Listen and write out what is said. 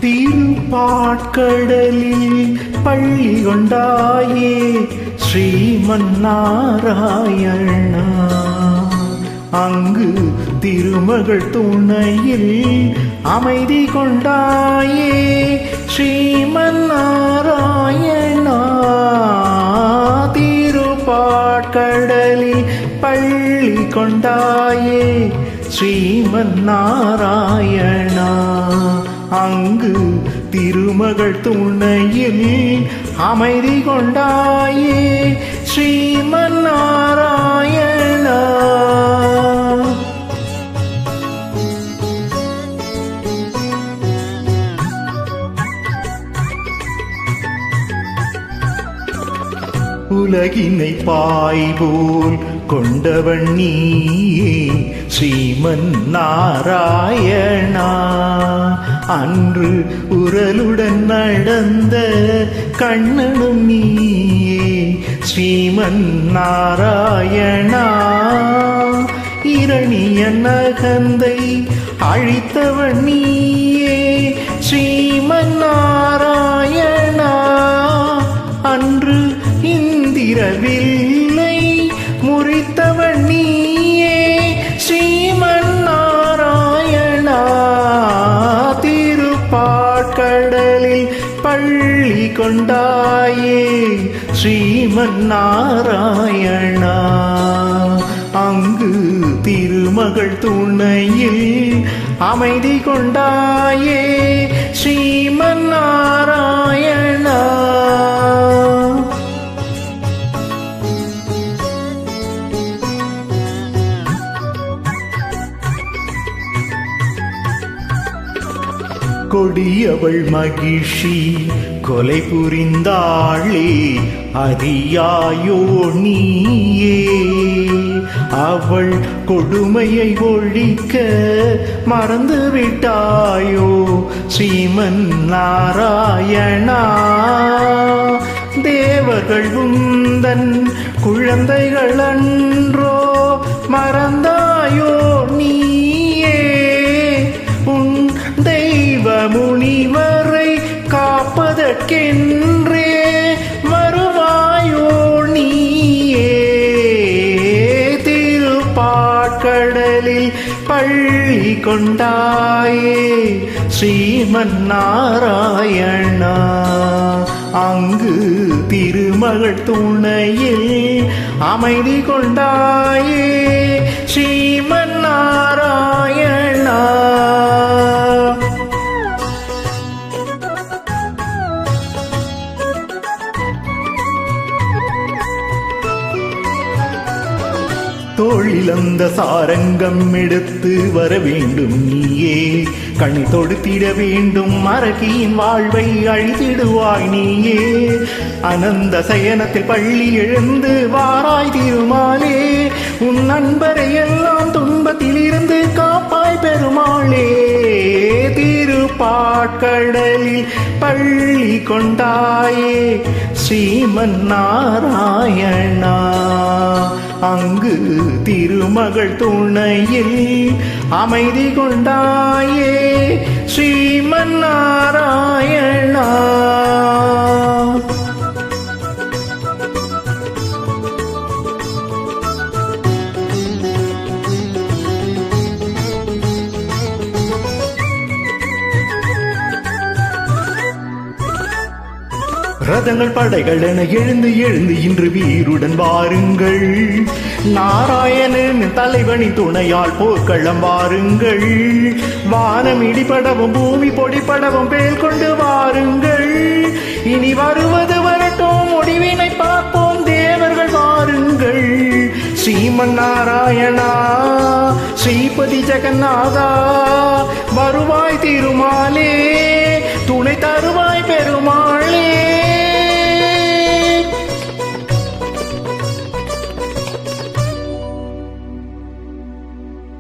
திருப்பாட்கடலில் பள்ளி கொண்டாயே ஸ்ரீமன்னாராயணா. அங்கு திருமகள் துணையில் அமைதி கொண்டாயே ஸ்ரீமன்னாராயணா. திருப்பாட்கடலில் பள்ளி கொண்டாயே ஸ்ரீமன்னாராயணா. அங்கு திருமகள் துணையில் அமைதி கொண்டாயே ஸ்ரீமன்னாராயணா. உலகினை பாய்போல் கொண்டவன் நீயே ஸ்ரீமன்னாராயணா. அன்று உரலுடன் நடந்த கண்ணனும் நீயே ஸ்ரீமன்னாராயணா. இரணிய நகந்தை அழித்தவன் நீயே ஸ்ரீமன்னாராயணா. அன்று இந்திரவில்லை முறித்தவன் நீயே ஸ்ரீமன்னாராயணா. திருப்பாட்கடலில் பள்ளி கொண்டாயே ஸ்ரீமன்னாராயணா. அங்கு திருமகள் துணையில் அமைதி கொண்டாயே ஸ்ரீமன்னாராயணா. கொடியவள் மகிழ்ச்சி கொலை புரிந்தாளே அறியாயோ நீயே. அவள் கொடுமையை ஒழிக்க மறந்து விட்டாயோ ஸ்ரீமன்னாராயணா. தேவர்கள் உந்தன் குழந்தைகள் அன்றோ மறந்தாயோ நீயே. உன் தெய்வ முனிவரை காப்பதற்கென்றே வருவாயோ நீயே. திருப்பாட்கடலில் பள்ளி கொண்டாயே ஸ்ரீமன்னாராயணா. அங்கு திருமகள் துணையில் அமைதி கொண்டாயே ஸ்ரீமன்னாராயணா. தோழிலந்த சாரங்கம் எடுத்து வர வேண்டும் நீயே. கணி தொடுத்திட வேண்டும் மரகியின் வாழ்வை அழித்திடுவாய் நீயே. அனந்த சயனத்தில் பள்ளி எழுந்து வாராய் திருமாலே. உன் நண்பரை எல்லாம் துன்பத்தில் இருந்து காப்பாய் பெருமாளே. திருப்பாட்கடலில் பள்ளி கொண்டாயே ஸ்ரீமன்னாராயணா. அங்கு திருமகள் துணையில் அமைதி கொண்டாயே ஸ்ரீமன்னாராயணா. ரதங்கள் படைகள் என எழுந்து எழுந்து இன்று வீருடன் வாருங்கள். நாராயணன் தலைவனின் துணையால் போர்க்களம் வாருங்கள். வானம் இடிபடவும் பூமி பொடிப்படவும் பேல் கொண்டு வாருங்கள். இனி வருவது வரட்டும் முடிவினை பார்ப்போம் தேவர்கள் வாருங்கள். ஸ்ரீமன்னாராயணா ஸ்ரீபதி ஜெகநாதா வருவாய் திருமாலே.